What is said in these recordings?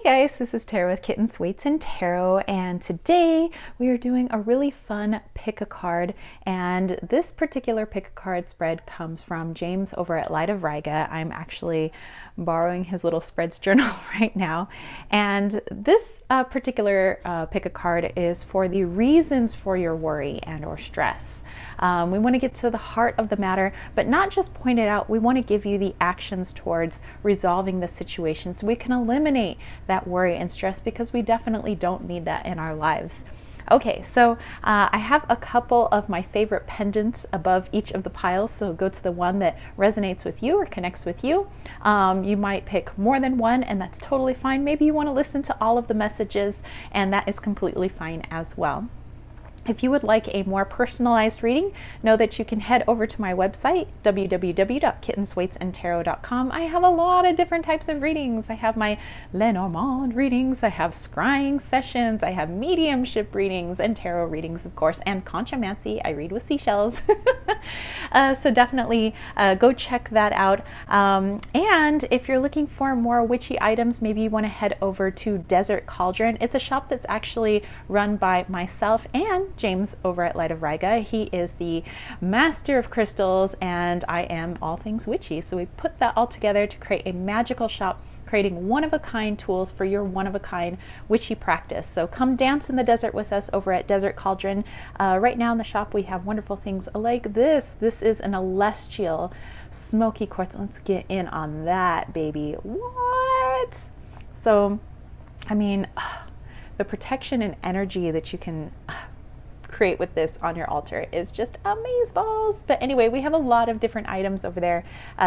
Guys, this is Tarot with Kittens, Weights, and Tarot, and today we are doing a really fun pick a card, and this particular pick a card spread comes from James over at Light of Riga. I'm actually borrowing his little spreads journal right now, and this particular pick a card is for the reasons for your worry and or stress. We want to get to the heart of the matter, but not just point it out. We want to give you the actions towards resolving the situation so we can eliminate that worry and stress, because we definitely don't need that in our lives. Okay, so I have a couple of my favorite pendants above each of the piles, so go to the one that resonates with you or connects with you. You might pick more than one, and that's totally fine. Maybe you want to listen to all of the messages, and that is completely fine as well. If you would like a more personalized reading, know that you can head over to my website, www.kittensweightsandtarot.com. I have a lot of different types of readings. I have my Lenormand readings, I have scrying sessions, I have mediumship readings, and tarot readings, of course, and conchomancy. I read with seashells. So definitely go check that out. And if you're looking for more witchy items, maybe you want to head over to Desert Cauldron. It's a shop that's actually run by myself and James over at Light of Riga. He is the master of crystals, and I am all things witchy. So we put that all together to create a magical shop, creating one-of-a-kind tools for your one-of-a-kind witchy practice. So come dance in the desert with us over at Desert Cauldron. Right now in the shop we have wonderful things like this. This is an celestial smoky quartz. Let's get in on that, baby. What? So, I mean, the protection and energy that you can create with this on your altar is just amazeballs. But anyway, we have a lot of different items over there,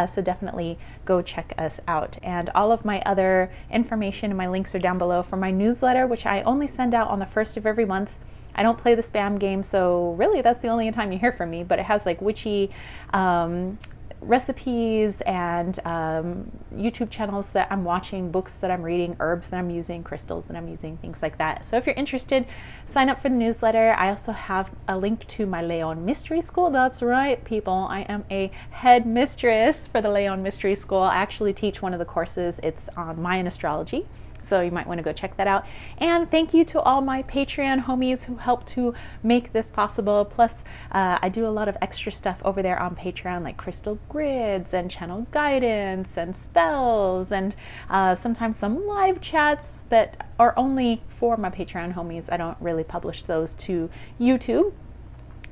so definitely go check us out. And all of my other information and my links are down below for my newsletter, which I only send out on the first of every month. I don't play the spam game, so really that's the only time you hear from me, but it has like witchy recipes and YouTube channels that I'm watching, books that I'm reading, herbs that I'm using, crystals that I'm using, things like that. So if you're interested, sign up for the newsletter. I also have a link to my Leon Mystery School. That's right, people. I am a head mistress for the Leon Mystery School. I actually teach one of the courses. It's on Mayan astrology. So you might want to go check that out. And thank you to all my Patreon homies who help to make this possible. Plus, I do a lot of extra stuff over there on Patreon, like crystal grids and channel guidance and spells, and sometimes some live chats that are only for my Patreon homies. I don't really publish those to YouTube.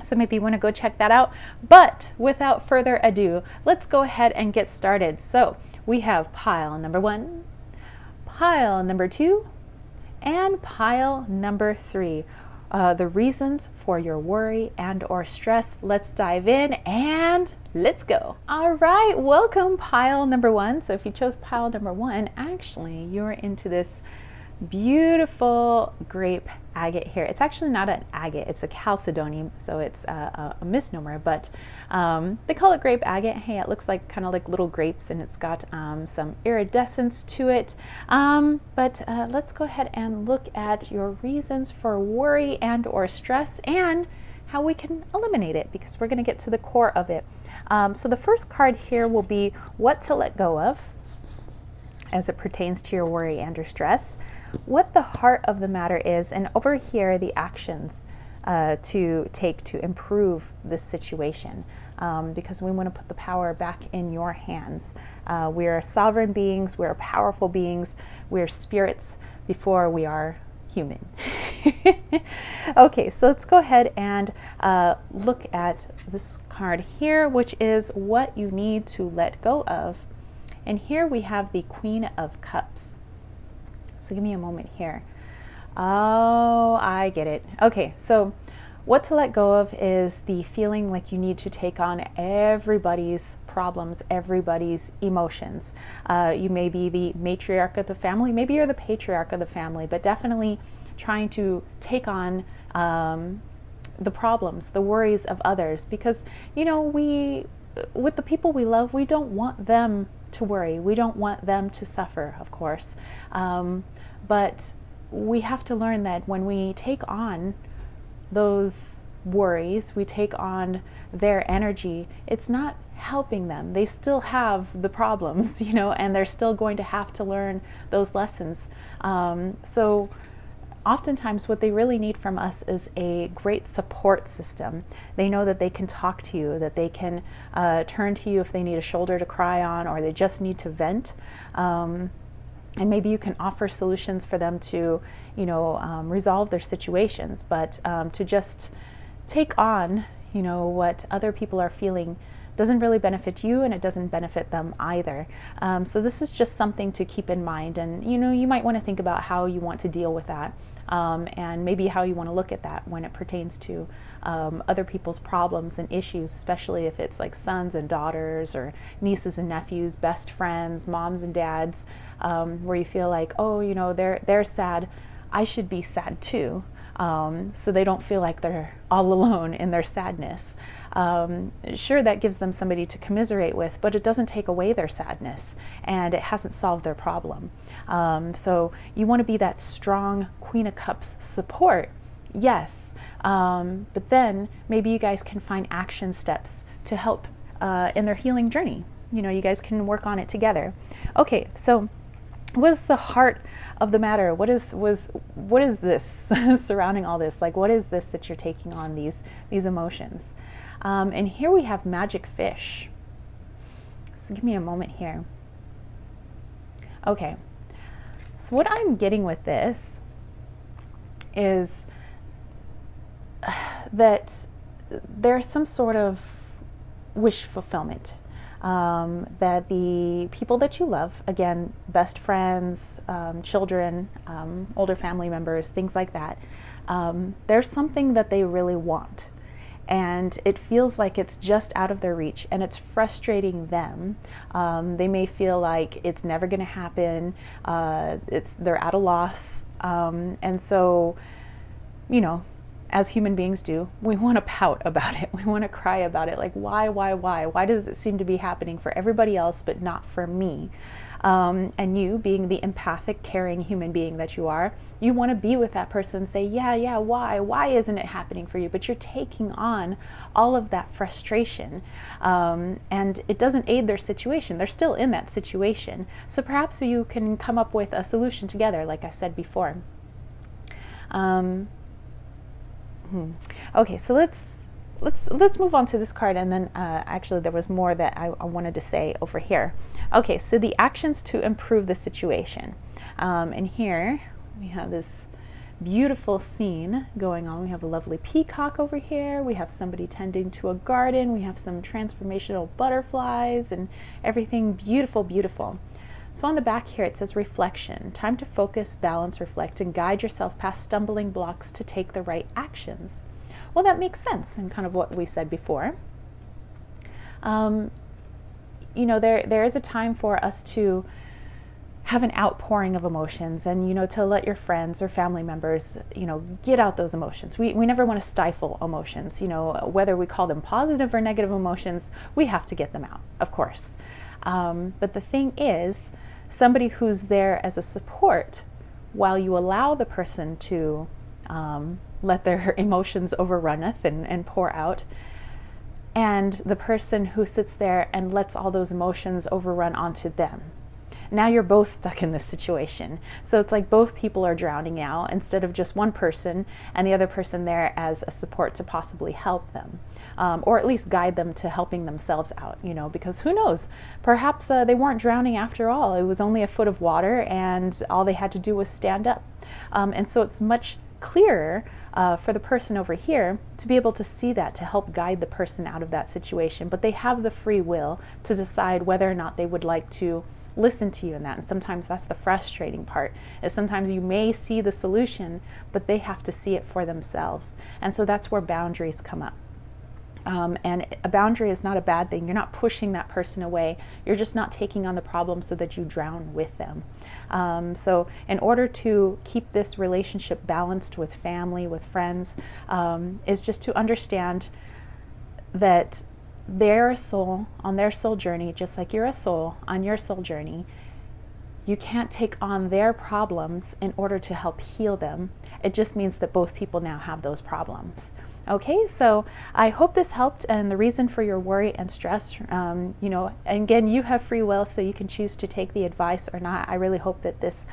So maybe you want to go check that out. But without further ado, let's go ahead and get started. So we have pile number 1, pile number 2, and pile number 3. The reasons for your worry and or stress. Let's dive in and let's go. All right, welcome pile number 1. So if you chose pile number 1, actually you're into this beautiful grape agate here. It's actually not an agate, it's a chalcedony, so it's a misnomer, but they call it grape agate. Hey, it looks like kind of like little grapes, and it's got some iridescence to it. But let's go ahead and look at your reasons for worry and or stress and how we can eliminate it, because we're going to get to the core of it. So the first card here will be what to let go of as it pertains to your worry and your stress, what the heart of the matter is, and over here the actions to take to improve this situation, because we want to put the power back in your hands. We are sovereign beings, we're powerful beings, we're spirits before we are human. Okay, so let's go ahead and look at this card here, which is what you need to let go of. And here we have the Queen of Cups. So give me a moment here. Oh, I get it. Okay, so what to let go of is the feeling like you need to take on everybody's problems, everybody's emotions. You may be the matriarch of the family, maybe you're the patriarch of the family, but definitely trying to take on the problems, the worries of others, because, you know, with the people we love, we don't want them to worry. We don't want them to suffer, of course. But we have to learn that when we take on those worries, we take on their energy, it's not helping them. They still have the problems, you know, and they're still going to have to learn those lessons. So oftentimes what they really need from us is a great support system. They know that they can talk to you, that they can turn to you if they need a shoulder to cry on, or they just need to vent. And maybe you can offer solutions for them to, you know, resolve their situations, but to just take on, you know, what other people are feeling doesn't really benefit you, and it doesn't benefit them either. So this is just something to keep in mind, and you know, you might want to think about how you want to deal with that, and maybe how you want to look at that when it pertains to other people's problems and issues, especially if it's like sons and daughters, or nieces and nephews, best friends, moms and dads, where you feel like, oh, you know, they're sad, I should be sad too. So they don't feel like they're all alone in their sadness. Sure, that gives them somebody to commiserate with, but it doesn't take away their sadness, and it hasn't solved their problem. So you want to be that strong Queen of Cups support, yes, but then maybe you guys can find action steps to help in their healing journey. You know, you guys can work on it together. Okay, so what is the heart of the matter? What is this surrounding all this? Like, what is this that you're taking on, these emotions? And here we have magic fish. So give me a moment here. Okay, so what I'm getting with this is that there's some sort of wish fulfillment. That the people that you love, again, best friends, children, older family members, things like that, there's something that they really want. And it feels like it's just out of their reach, and it's frustrating them. They may feel like it's never going to happen. They're at a loss. And so, you know, as human beings do, we want to pout about it. We want to cry about it. Like, why? Why does it seem to be happening for everybody else, but not for me? And you, being the empathic, caring human being that you are, you want to be with that person and say, yeah, why? Why isn't it happening for you? But you're taking on all of that frustration, and it doesn't aid their situation. They're still in that situation. So perhaps you can come up with a solution together, like I said before. Okay, so let's move on to this card, and then actually there was more that I wanted to say over here. Okay, so the actions to improve the situation. And here we have this beautiful scene going on. We have a lovely peacock over here. We have somebody tending to a garden. We have some transformational butterflies and everything beautiful, beautiful. So on the back here it says reflection, time to focus, balance, reflect, and guide yourself past stumbling blocks to take the right actions. Well, that makes sense in kind of what we said before. You know, there is a time for us to have an outpouring of emotions, and, you know, to let your friends or family members, you know, get out those emotions. We never want to stifle emotions, you know, whether we call them positive or negative emotions, we have to get them out, of course. But the thing is, somebody who's there as a support while you allow the person to let their emotions overrunneth and pour out, and the person who sits there and lets all those emotions overrun onto them. Now you're both stuck in this situation. So it's like both people are drowning out, instead of just one person and the other person there as a support to possibly help them. Or at least guide them to helping themselves out, you know, because who knows, perhaps they weren't drowning after all. It was only a foot of water and all they had to do was stand up. And so it's much clearer for the person over here to be able to see that, to help guide the person out of that situation. But they have the free will to decide whether or not they would like to listen to you in that. And sometimes that's the frustrating part, is sometimes you may see the solution, but they have to see it for themselves. And so that's where boundaries come up. And a boundary is not a bad thing. You're not pushing that person away. You're just not taking on the problem so that you drown with them. So in order to keep this relationship balanced with family, with friends, is just to understand that they're a soul on their soul journey, just like you're a soul on your soul journey. You can't take on their problems in order to help heal them. It just means that both people now have those problems. Okay, so I hope this helped, and the reason for your worry and stress, again, you have free will, so you can choose to take the advice or not. I really hope that this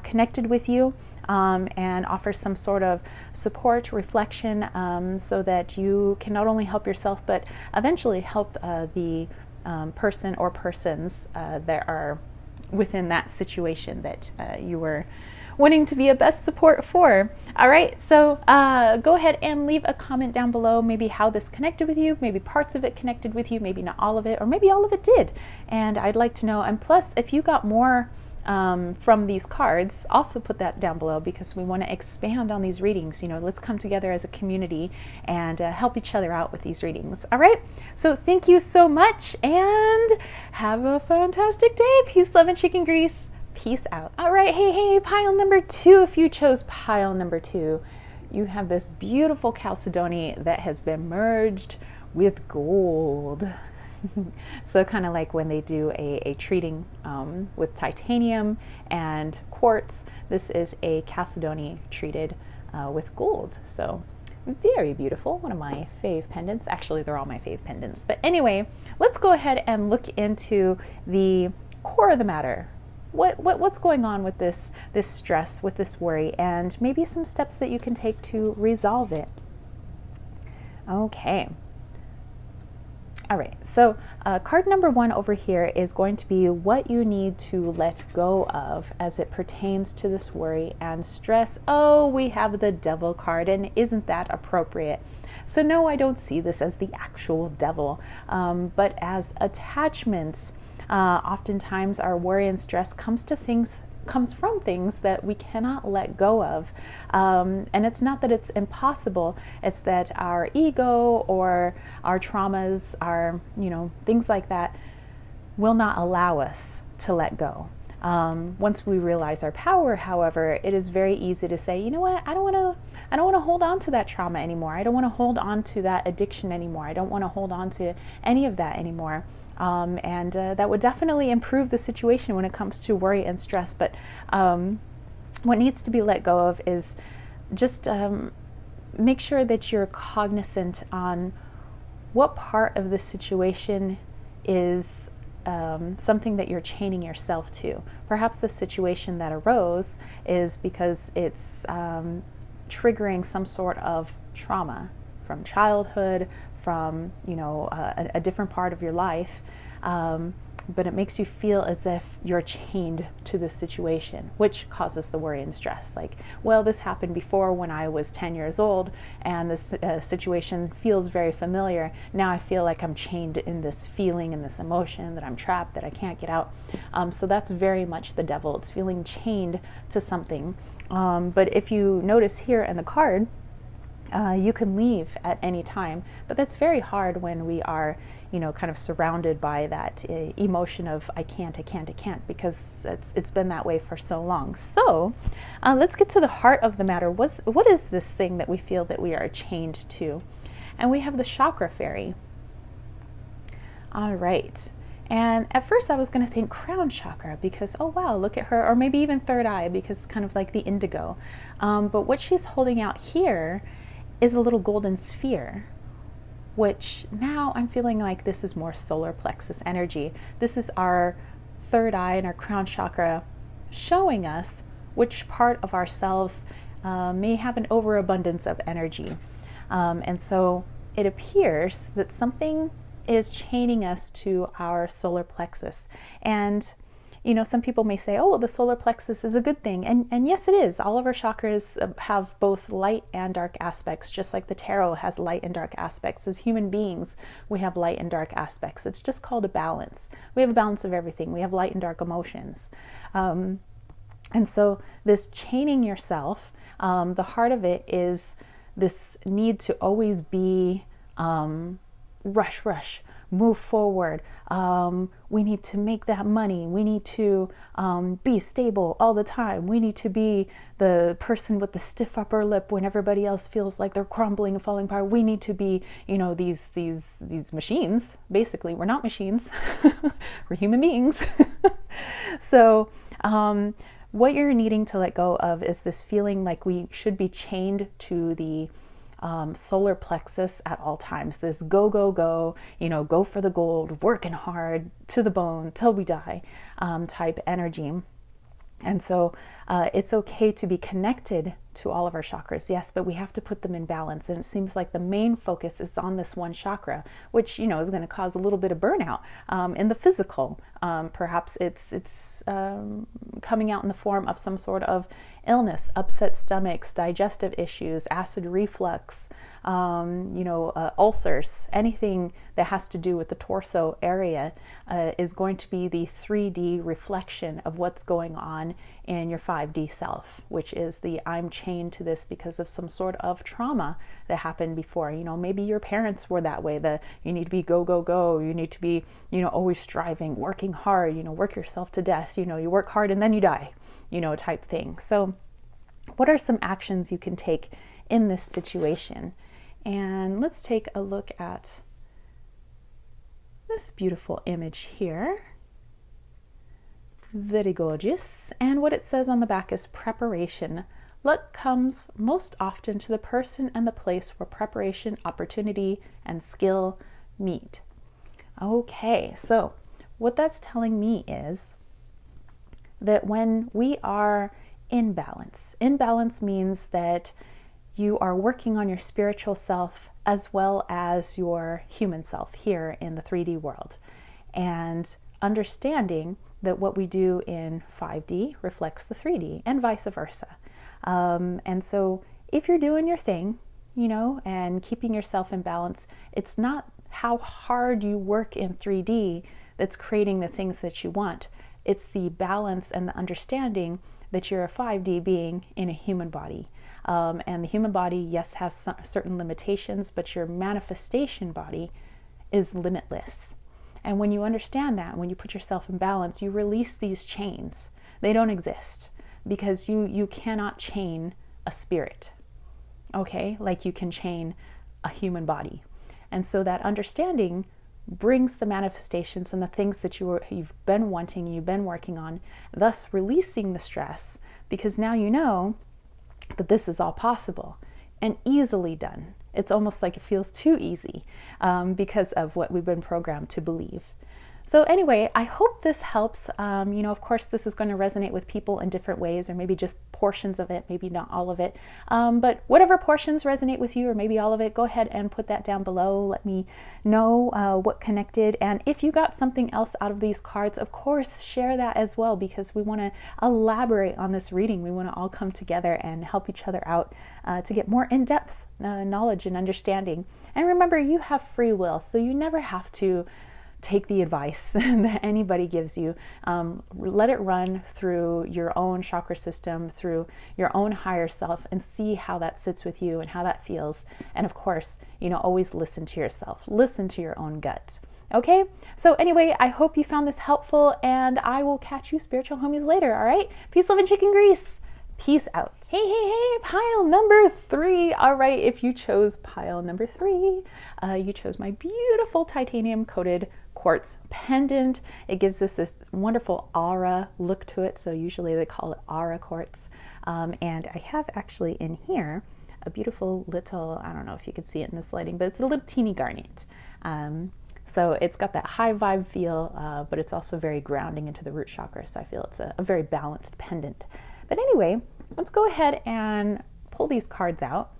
connected with you and offers some sort of support, reflection, so that you can not only help yourself, but eventually help the person or persons that are within that situation that you were wanting to be a best support for. All right, so go ahead and leave a comment down below, maybe how this connected with you, maybe parts of it connected with you, maybe not all of it, or maybe all of it did. And I'd like to know. And plus, if you got more from these cards, also put that down below, because we want to expand on these readings. Let's come together as a community and help each other out with these readings. All right, so thank you so much, and have a fantastic day. Peace, love, and chicken grease. Peace out. All right, hey, pile number 2. If you chose pile number 2, you have this beautiful chalcedony that has been merged with gold. So kind of like when they do a treating with titanium and quartz, this is a chalcedony treated with gold. So very beautiful. One of my fave pendants. Actually, they're all my fave pendants. But anyway, let's go ahead and look into the core of the matter. What's going on with this stress, with this worry, and maybe some steps that you can take to resolve it. Okay. All right, so card number 1 over here is going to be what you need to let go of as it pertains to this worry and stress. Oh, we have the devil card, and isn't that appropriate? So no, I don't see this as the actual devil, but as attachments. Oftentimes our worry and stress comes from things that we cannot let go of. And it's not that it's impossible, it's that our ego or our traumas, our, things like that will not allow us to let go. Once we realize our power, however, it is very easy to say, you know what, I don't want to hold on to that trauma anymore. I don't want to hold on to that addiction anymore. I don't want to hold on to any of that anymore. And that would definitely improve the situation when it comes to worry and stress. But what needs to be let go of is just make sure that you're cognizant on what part of the situation is something that you're chaining yourself to. Perhaps the situation that arose is because it's triggering some sort of trauma from childhood, from a different part of your life, but it makes you feel as if you're chained to the situation, which causes the worry and stress. Like, well, this happened before when I was 10 years old, and this situation feels very familiar. Now I feel like I'm chained in this feeling and this emotion, that I'm trapped, that I can't get out. So that's very much the devil. It's feeling chained to something. But if you notice here in the card, you can leave at any time, but that's very hard when we are, kind of surrounded by that emotion of I can't, because it's been that way for so long. So let's get to the heart of the matter. What is this thing that we feel that we are chained to? And we have the chakra fairy. All right. And at first I was going to think crown chakra, because, oh wow, look at her, or maybe even third eye, because kind of like the indigo. But what she's holding out here is a little golden sphere, which now I'm feeling like this is more solar plexus energy. This is our third eye and our crown chakra showing us which part of ourselves may have an overabundance of energy. And so it appears that something is chaining us to our solar plexus. And some people may say, oh, the solar plexus is a good thing. And yes, it is. All of our chakras have both light and dark aspects, just like the tarot has light and dark aspects. As human beings, we have light and dark aspects. It's just called a balance. We have a balance of everything. We have light and dark emotions. And so this chaining yourself, the heart of it is this need to always be rush, move forward. We need to make that money. We need to be stable all the time. We need to be the person with the stiff upper lip when everybody else feels like they're crumbling and falling apart. We need to be, these machines. Basically, we're not machines. We're human beings. So what you're needing to let go of is this feeling like we should be chained to the solar plexus at all times. This go, go, go, go for the gold, working hard to the bone till we die type energy. And so it's okay to be connected to all of our chakras, yes, but we have to put them in balance. And it seems like the main focus is on this one chakra, which, is going to cause a little bit of burnout in the physical. Perhaps it's coming out in the form of some sort of illness, upset stomachs, digestive issues, acid reflux, ulcers, anything that has to do with the torso area is going to be the 3D reflection of what's going on in your 5D self, which is the I'm chained to this because of some sort of trauma that happened before. Maybe your parents were that way, that you need to be go, go, go. You need to be, always striving, working hard, work yourself to death. You work hard and then you die, type thing. So what are some actions you can take in this situation? And let's take a look at this beautiful image here. Very gorgeous. And what it says on the back is preparation. Luck comes most often to the person and the place where preparation, opportunity, and skill meet. Okay, so what that's telling me is that when we are in balance means that you are working on your spiritual self as well as your human self here in the 3D world, and understanding that what we do in 5D reflects the 3D and vice versa. And so if you're doing your thing, and keeping yourself in balance, it's not how hard you work in 3D that's creating the things that you want. It's the balance and the understanding that you're a 5D being in a human body. And the human body, yes, has certain limitations, but your manifestation body is limitless. And when you understand that, when you put yourself in balance, you release these chains. They don't exist because you cannot chain a spirit, okay? Like you can chain a human body. And so that understanding brings the manifestations and the things that you've been wanting, you've been working on, thus releasing the stress, because now you know that this is all possible and easily done. It's almost like it feels too easy because of what we've been programmed to believe. So anyway, I hope this helps. Of course, this is going to resonate with people in different ways, or maybe just portions of it, maybe not all of it. But whatever portions resonate with you, or maybe all of it, go ahead and put that down below. Let me know what connected. And if you got something else out of these cards, of course, share that as well, because we want to elaborate on this reading. We want to all come together and help each other out to get more in-depth knowledge and understanding. And remember, you have free will, so you never have to take the advice that anybody gives you. Let it run through your own chakra system, through your own higher self, and see how that sits with you and how that feels. And of course, always listen to yourself. Listen to your oin gut. Okay? So anyway, I hope you found this helpful, and I will catch you spiritual homies later, all right? Peace, love, and chicken grease. Peace out. Hey, pile number 3. All right, if you chose pile number 3, you chose my beautiful titanium coated quartz pendant. It gives us this wonderful aura look to it. So usually they call it aura quartz. And I have actually in here a beautiful little, I don't know if you can see it in this lighting, but it's a little teeny garnet. So it's got that high vibe feel, but it's also very grounding into the root chakra. So I feel it's a very balanced pendant. But anyway, let's go ahead and pull these cards out.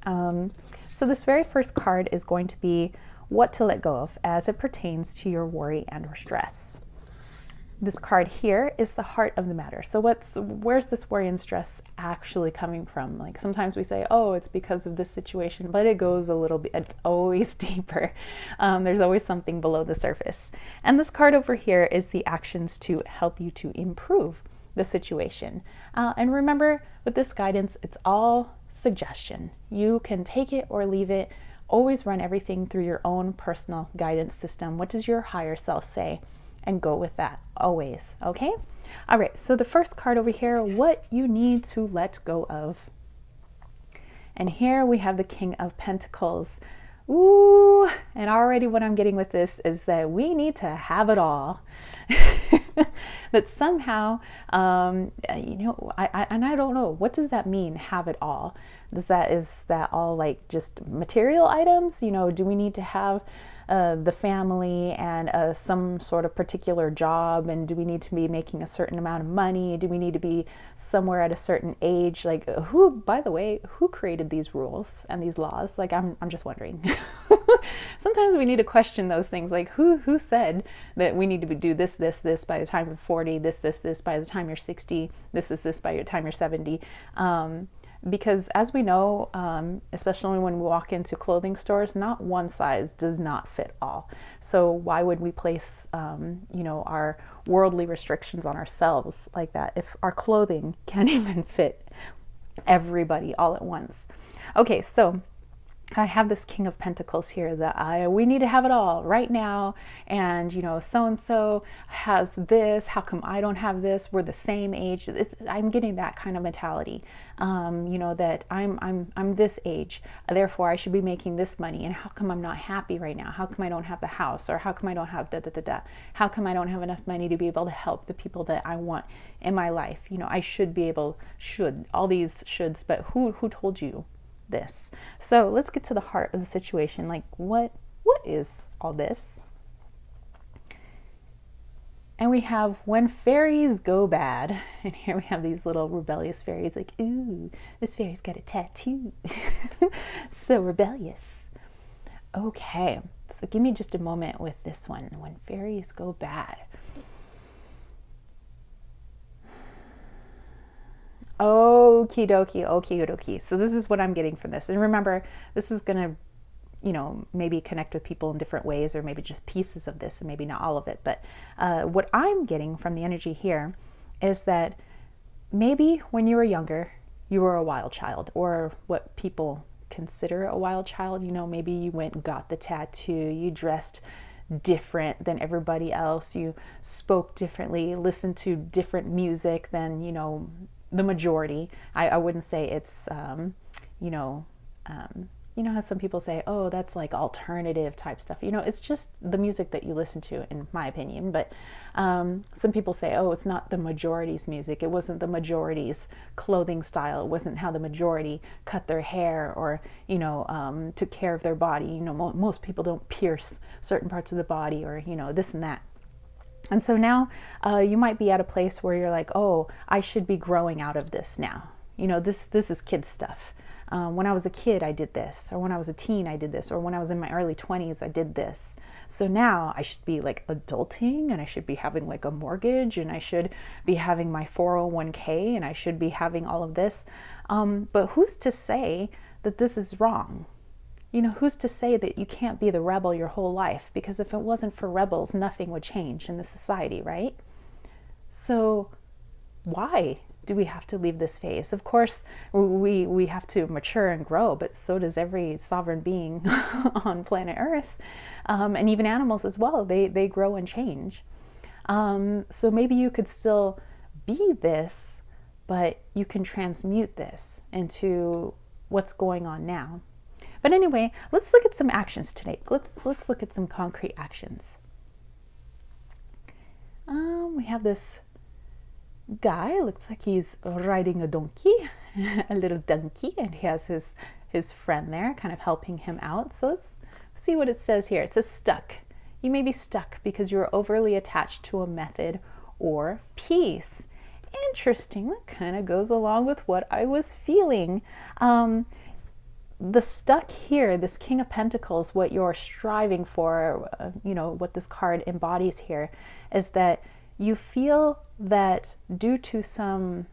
So this very first card is going to be what to let go of as it pertains to your worry and or stress. This card here is the heart of the matter. So where's this worry and stress actually coming from? Like sometimes we say, oh, it's because of this situation, but it goes a little bit, it's always deeper. There's always something below the surface. And this card over here is the actions to help you to improve the situation. And remember, with this guidance, it's all suggestion. You can take it or leave it. Always run everything through your own personal guidance system. What does your higher self say? And go with that always, okay? All right, so the first card over here, what you need to let go of. And here we have the King of Pentacles. Ooh, and already what I'm getting with this is that we need to have it all. That somehow, I don't know, what does that mean, have it all? Is that all like just material items? Do we need to have the family and some sort of particular job? And do we need to be making a certain amount of money? Do we need to be somewhere at a certain age? Like, by the way, who created these rules and these laws? Like, I'm just wondering. Sometimes we need to question those things. Like, who said that we need to do this by the time you're 40, this by the time you're 60, this by the time you're 70? Because as we know, especially when we walk into clothing stores, not one size does not fit all. So why would we place, our worldly restrictions on ourselves like that if our clothing can't even fit everybody all at once? Okay, so I have this King of Pentacles here that we need to have it all right now. And, so-and-so has this. How come I don't have this? We're the same age. I'm getting that kind of mentality, that I'm this age. Therefore, I should be making this money. And how come I'm not happy right now? How come I don't have the house? Or how come I don't have da-da-da-da? How come I don't have enough money to be able to help the people that I want in my life? I should be able, all these shoulds, but who told you this? So let's get to the heart of the situation. Like, what is all this? And we have when fairies go bad. And here we have these little rebellious fairies, like, ooh, this fairy's got a tattoo. So rebellious. Okay, so give me just a moment with this one. When fairies go bad. Okie dokie. So this is what I'm getting from this. And remember, this is going to, maybe connect with people in different ways, or maybe just pieces of this and maybe not all of it. But what I'm getting from the energy here is that maybe when you were younger, you were a wild child, or what people consider a wild child. Maybe you went and got the tattoo, you dressed different than everybody else, you spoke differently, listened to different music than, the majority. I wouldn't say it's, how some people say, oh, that's like alternative type stuff. It's just the music that you listen to, in my opinion. But some people say, oh, it's not the majority's music. It wasn't the majority's clothing style. It wasn't how the majority cut their hair or, took care of their body. Most people don't pierce certain parts of the body, or, this and that. And so now you might be at a place where you're like, oh, I should be growing out of this now. This is kid stuff. When I was a kid, I did this. Or when I was a teen, I did this. Or when I was in my early 20s, I did this. So now I should be like adulting, and I should be having like a mortgage, and I should be having my 401k, and I should be having all of this. But who's to say that this is wrong? Who's to say that you can't be the rebel your whole life? Because if it wasn't for rebels, nothing would change in the society, right? So why do we have to leave this phase? Of course, we have to mature and grow, but so does every sovereign being on planet Earth, and even animals as well. They grow and change. So maybe you could still be this, but you can transmute this into what's going on now. But anyway, let's look at some actions today. Let's look at some concrete actions. We have this guy. Looks like he's riding a donkey, a little donkey, and he has his friend there, kind of helping him out. So let's see what it says here. It says stuck. You may be stuck because you're overly attached to a method or piece. Interesting. That kind of goes along with what I was feeling. The stuck here, this King of Pentacles, what you're striving for, what this card embodies here, is that you feel that due to some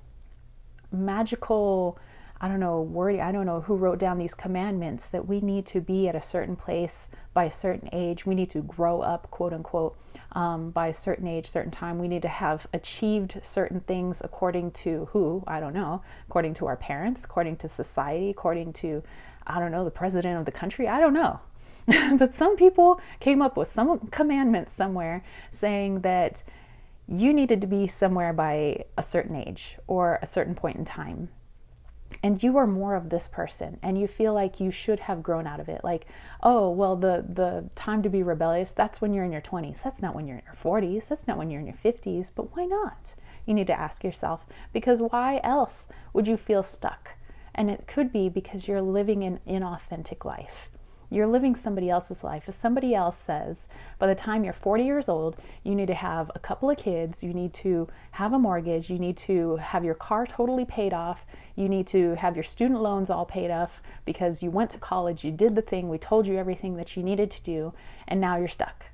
magical, wording, I don't know who wrote down these commandments, that we need to be at a certain place by a certain age. We need to grow up, quote unquote, by a certain age, certain time. We need to have achieved certain things according to who? I don't know. According to our parents, according to society, according to, the president of the country. I don't know. But some people came up with some commandments somewhere saying that you needed to be somewhere by a certain age or a certain point in time. and you are more of this person, and you feel like you should have grown out of it. Like, oh, well, the time to be rebellious, that's when you're in your 20s. That's not when you're in your 40s. That's not when you're in your 50s. But why not? You need to ask yourself, because why else would you feel stuck? And it could be because you're living an inauthentic life. You're living somebody else's life. If somebody else says, by the time you're 40 years old, you need to have a couple of kids, you need to have a mortgage, you need to have your car totally paid off, you need to have your student loans all paid off because you went to college, you did the thing, we told you everything that you needed to do, and now you're stuck.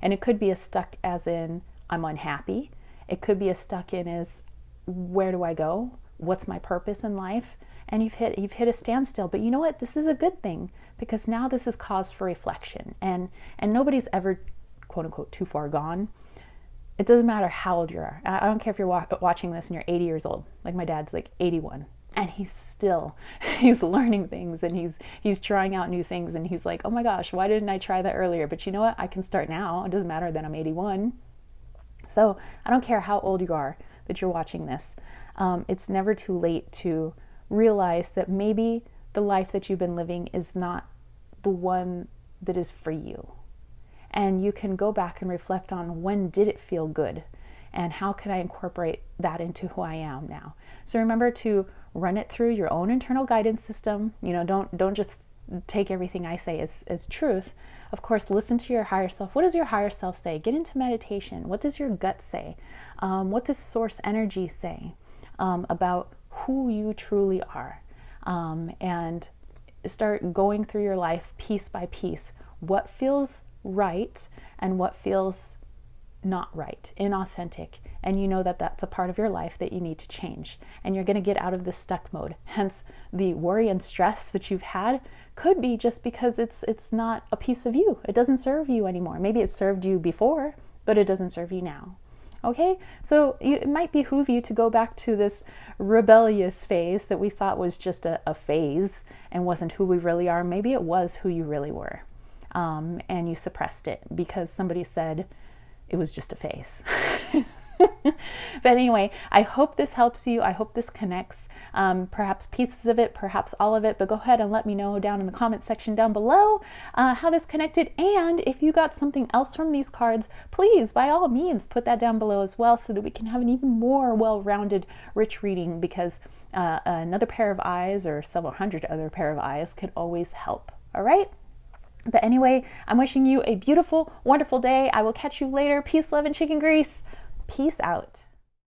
And it could be a stuck as in, I'm unhappy. It could be a stuck in as, where do I go? What's my purpose in life? And you've hit a standstill. But you know what? This is a good thing, because now this is cause for reflection. And nobody's ever, quote unquote, too far gone. It doesn't matter how old you are. I don't care if you're watching this and you're 80 years old. Like my dad's like 81. And he's learning things, and he's trying out new things. And he's like, oh my gosh, why didn't I try that earlier? But you know what? I can start now. It doesn't matter that I'm 81. So I don't care how old you are that you're watching this. It's never too late to realize that maybe the life that you've been living is not the one that is for you. And you can go back and reflect on, when did it feel good? And how can I incorporate that into who I am now? So remember to run it through your own internal guidance system. You know, don't just take everything I say as truth. Of course, listen to your higher self. What does your higher self say? Get into meditation. What does your gut say? What does source energy say about who you truly are? And start going through your life piece by piece. What feels right and what feels not right, inauthentic, and you know that that's a part of your life that you need to change, and you're going to get out of this stuck mode. Hence, the worry and stress that you've had could be just because it's not a piece of you. It doesn't serve you anymore. Maybe it served you before, but it doesn't serve you now. Okay, so it might behoove you to go back to this rebellious phase that we thought was just a phase and wasn't who we really are. Maybe it was who you really were, and you suppressed it because somebody said it was just a phase. But anyway, I hope this helps you. I hope this connects, perhaps pieces of it, perhaps all of it, but go ahead and let me know down in the comment section down below how this connected. And if you got something else from these cards, please, by all means, put that down below as well, so that we can have an even more well-rounded, rich reading, because another pair of eyes or several hundred other pair of eyes could always help. All right? But anyway, I'm wishing you a beautiful, wonderful day. I will catch you later. Peace, love, and chicken grease. Peace out.